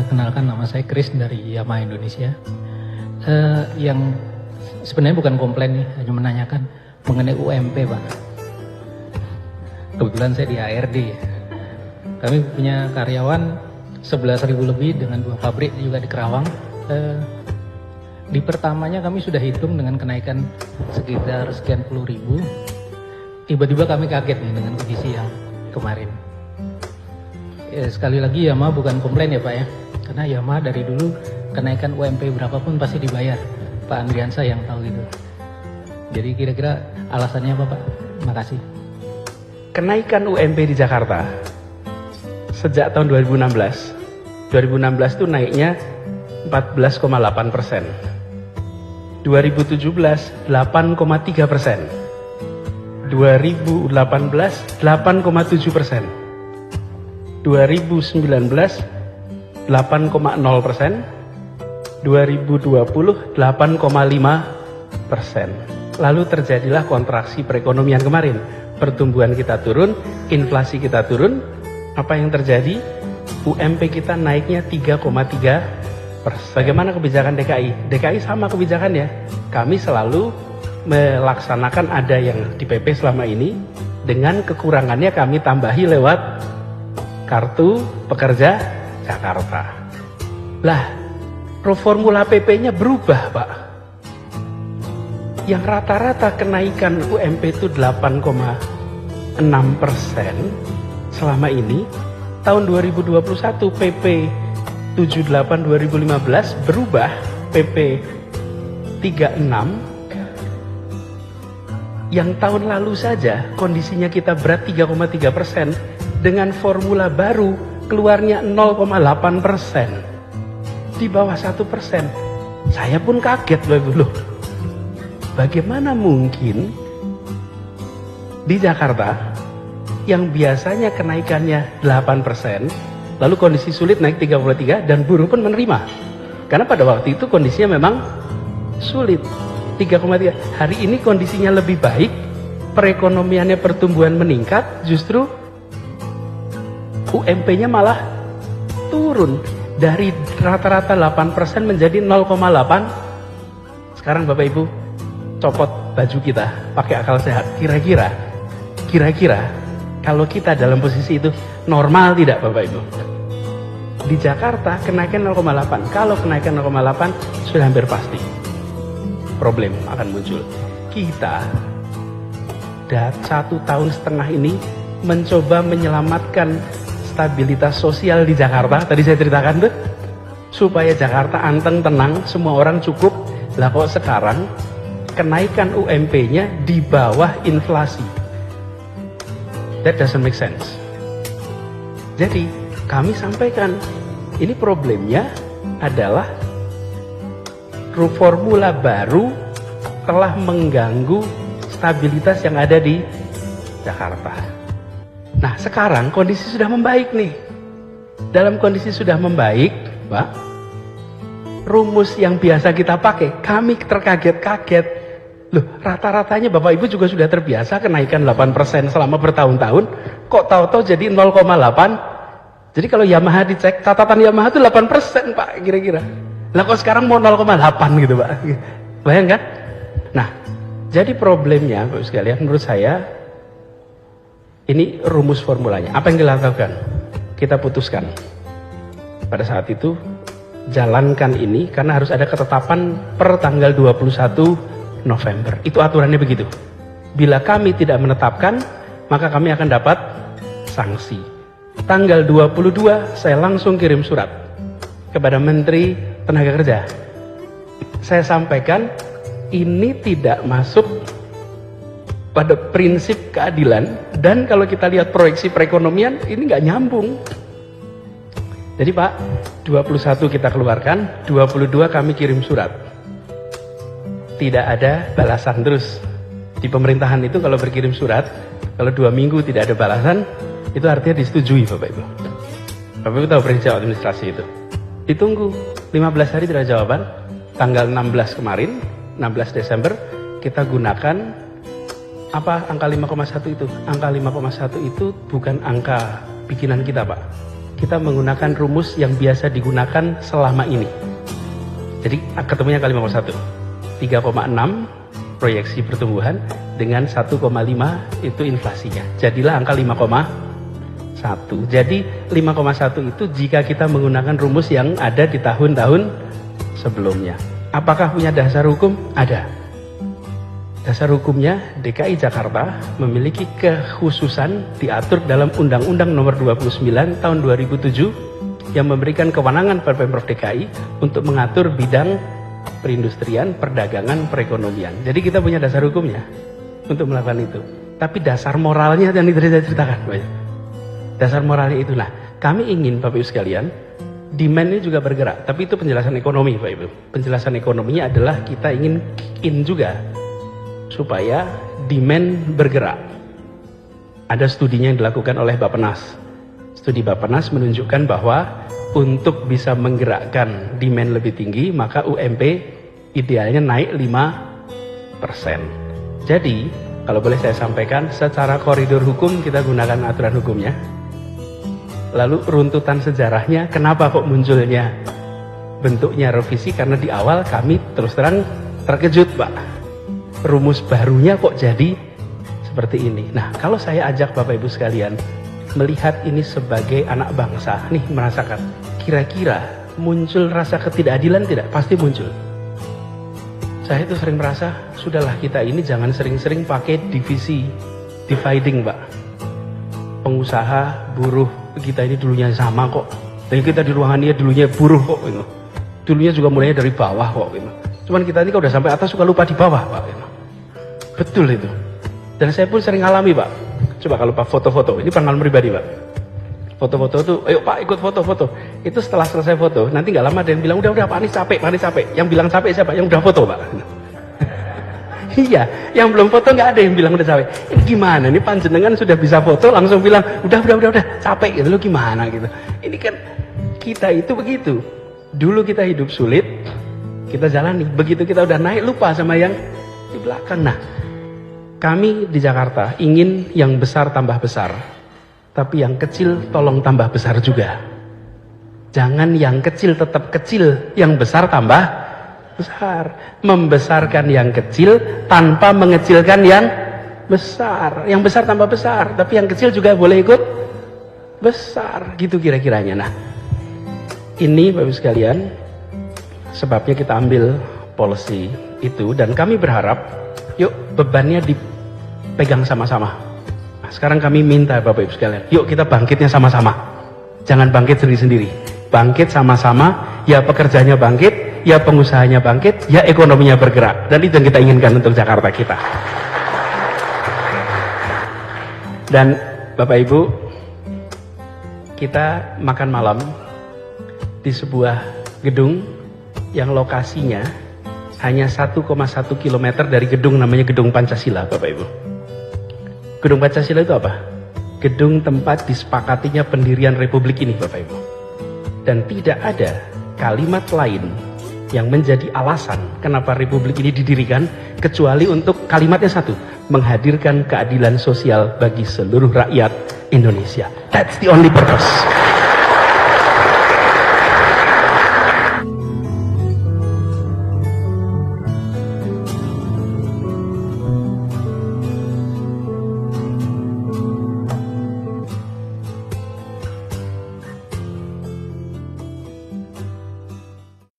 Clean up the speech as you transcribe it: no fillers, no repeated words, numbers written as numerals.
Perkenalkan, nama saya Chris dari Yamaha Indonesia. Yang sebenarnya bukan komplain nih, hanya menanyakan mengenai UMP, Pak. Kebetulan saya di HRD. Kami punya karyawan 11.000 lebih dengan 2 pabrik juga di Kerawang. Di pertamanya kami sudah hitung dengan kenaikan sekitar sekian puluh ribu. Tiba-tiba kami kaget nih dengan kondisi yang kemarin. Sekali lagi Yamaha bukan komplain ya Pak ya, karena Yamaha dari dulu kenaikan UMP berapapun pasti dibayar. Pak Andriansa yang tahu itu. Jadi kira-kira alasannya apa Pak? Terima kasih. Kenaikan UMP di Jakarta sejak tahun 2016 itu naiknya 14,8%, 2017 8,3%, 2018 8,7%, 2019 8,0%, 2020 8,5%. Lalu terjadilah kontraksi perekonomian kemarin. Pertumbuhan kita turun, inflasi kita turun. Apa yang terjadi? UMP kita naiknya 3,3%. Bagaimana kebijakan DKI? DKI sama kebijakannya. Kami selalu melaksanakan ada yang di PP selama ini, dengan kekurangannya kami tambahi lewat Kartu Pekerja Jakarta. Lah, formula PP-nya berubah, Pak. Yang rata-rata kenaikan UMP itu 8,6% selama ini. Tahun 2021 PP 78 2015 berubah PP 36. Yang tahun lalu saja kondisinya kita berat 3,3%, dengan formula baru keluarnya 0,8%, di bawah 1%. Saya pun kaget loh. Bagaimana mungkin di Jakarta yang biasanya kenaikannya 8%, lalu kondisi sulit naik 33 dan buruh pun menerima. Karena pada waktu itu kondisinya memang sulit, 3,3. Hari ini kondisinya lebih baik, perekonomiannya, pertumbuhan meningkat, justru UMP-nya malah turun dari rata-rata 8% menjadi 0,8. Sekarang Bapak Ibu copot baju kita, pakai akal sehat. Kira-kira kalau kita dalam posisi itu normal tidak Bapak Ibu? Di Jakarta kenaikan 0,8. Kalau kenaikan 0,8 sudah hampir pasti problem akan muncul. Kita 1,5 tahun ini mencoba menyelamatkan stabilitas sosial di Jakarta. Tadi saya ceritakan tuh, supaya Jakarta anteng, tenang, semua orang cukup. Lah kok sekarang kenaikan UMP-nya di bawah inflasi? That doesn't make sense. Jadi kami sampaikan, ini problemnya adalah formula baru telah mengganggu stabilitas yang ada di Jakarta. Nah sekarang kondisi sudah membaik nih. Dalam kondisi sudah membaik, Pak, rumus yang biasa kita pakai, kami terkaget-kaget. Loh, rata-ratanya Bapak Ibu juga sudah terbiasa kenaikan 8% selama bertahun-tahun, kok tahu-tahu jadi 0,8. Jadi kalau Yamaha dicek, catatan Yamaha itu 8% Pak, kira-kira. Lah kok sekarang mau 0,8 gitu Pak. Bayangkan? Nah, jadi problemnya Bapak sekalian, menurut saya ini rumus formulanya. Apa yang dilakukan? Kita putuskan. Pada saat itu jalankan ini, karena harus ada ketetapan per tanggal 21 November. Itu aturannya begitu. Bila kami tidak menetapkan, maka kami akan dapat sanksi. Tanggal 22 saya langsung kirim surat kepada Menteri Tenaga Kerja. Saya sampaikan ini tidak masuk pada prinsip keadilan, dan kalau kita lihat proyeksi perekonomian ini nggak nyambung. Jadi Pak, 21 kita keluarkan, 22 kami kirim surat. Tidak ada balasan terus. Di pemerintahan itu kalau berkirim surat, kalau 2 minggu tidak ada balasan, itu artinya disetujui Bapak Ibu. Bapak Ibu tahu prinsip administrasi itu. Ditunggu 15 hari tidak ada jawaban. Tanggal 16 kemarin, 16 Desember, kita gunakan apa angka 5,1 itu? Angka 5,1 itu bukan angka bikinan kita Pak. kita menggunakan rumus yang biasa digunakan selama ini. Jadi ketemunya kali 5,1. 3,6 proyeksi pertumbuhan dengan 1,5 itu inflasinya. Jadilah angka 5,1. Jadi 5,1 itu jika kita menggunakan rumus yang ada di tahun-tahun sebelumnya. Apakah punya dasar hukum? Ada. Dasar hukumnya DKI Jakarta memiliki kekhususan diatur dalam Undang-Undang Nomor 29 Tahun 2007 yang memberikan kewenangan pada Pemprov DKI untuk mengatur bidang perindustrian, perdagangan, perekonomian. Jadi kita punya dasar hukumnya untuk melakukan itu. Tapi dasar moralnya yang tadi saya ceritakan, Pak. Dasar moralnya itu. Nah, kami ingin Bapak Ibu sekalian, demand ini juga bergerak. Tapi itu penjelasan ekonomi, Pak Ibu. Penjelasan ekonominya adalah kita ingin kick in juga supaya demand bergerak. Ada studinya yang dilakukan oleh Bappenas. Studi Bappenas menunjukkan bahwa untuk bisa menggerakkan demand lebih tinggi, maka UMP idealnya naik 5%. Jadi, kalau boleh saya sampaikan, secara koridor hukum kita gunakan aturan hukumnya. Lalu runtutan sejarahnya, kenapa kok munculnya bentuknya revisi? Karena di awal kami terus terang terkejut, Pak. Rumus barunya kok jadi seperti ini. Nah, kalau saya ajak Bapak Ibu sekalian melihat ini sebagai anak bangsa, nih merasakan, kira-kira muncul rasa ketidakadilan tidak? Pasti muncul. Saya itu sering merasa, sudahlah kita ini jangan sering-sering pakai divisi, dividing, Pak. Pengusaha, buruh, kita ini dulunya sama kok. Dan kita di ruangan ini dulunya buruh kok. Gitu. Dulunya juga mulainya dari bawah kok. Gitu. Cuman kita ini kalau udah sampai atas suka lupa di bawah, Pak. Gitu. Betul itu. Dan saya pun sering alami, Pak. Coba kalau Pak foto-foto, ini pengalaman pribadi, Pak. Foto-foto itu, ayo Pak ikut foto-foto. Itu setelah selesai foto, nanti nggak lama ada yang bilang, udah Pak Anies capek, Pak Anies capek. Yang bilang capek siapa? Yang udah foto, Pak. Iya, yang belum foto nggak ada yang bilang udah capek. Ini gimana? Ini panjenengan sudah bisa foto, langsung bilang, udah, capek gitu, lu gimana gitu. Ini kan kita itu begitu. Dulu kita hidup sulit, kita jalani. Begitu kita udah naik, lupa sama yang di belakang. Nah, kami di Jakarta ingin yang besar tambah besar, tapi yang kecil tolong tambah besar juga. Jangan yang kecil tetap kecil, yang besar tambah besar. Membesarkan yang kecil tanpa mengecilkan yang besar. Yang besar tambah besar, tapi yang kecil juga boleh ikut besar. Gitu kira-kiranya. Nah, ini Bapak Ibu sekalian, sebabnya kita ambil policy itu, dan kami berharap, yuk bebannya dipegang sama-sama. Nah, sekarang kami minta Bapak Ibu sekalian, yuk kita bangkitnya sama-sama. Jangan bangkit sendiri-sendiri. Bangkit sama-sama, ya pekerjanya bangkit, ya pengusahanya bangkit, ya ekonominya bergerak. Dan itu yang kita inginkan untuk Jakarta kita. Dan Bapak Ibu, kita makan malam di sebuah gedung yang lokasinya hanya 1,1 km dari gedung namanya Gedung Pancasila, Bapak Ibu. Gedung Pancasila itu apa? Gedung tempat disepakatinya pendirian Republik ini, Bapak Ibu. Dan tidak ada kalimat lain yang menjadi alasan kenapa Republik ini didirikan kecuali untuk kalimatnya satu, menghadirkan keadilan sosial bagi seluruh rakyat Indonesia. That's the only purpose.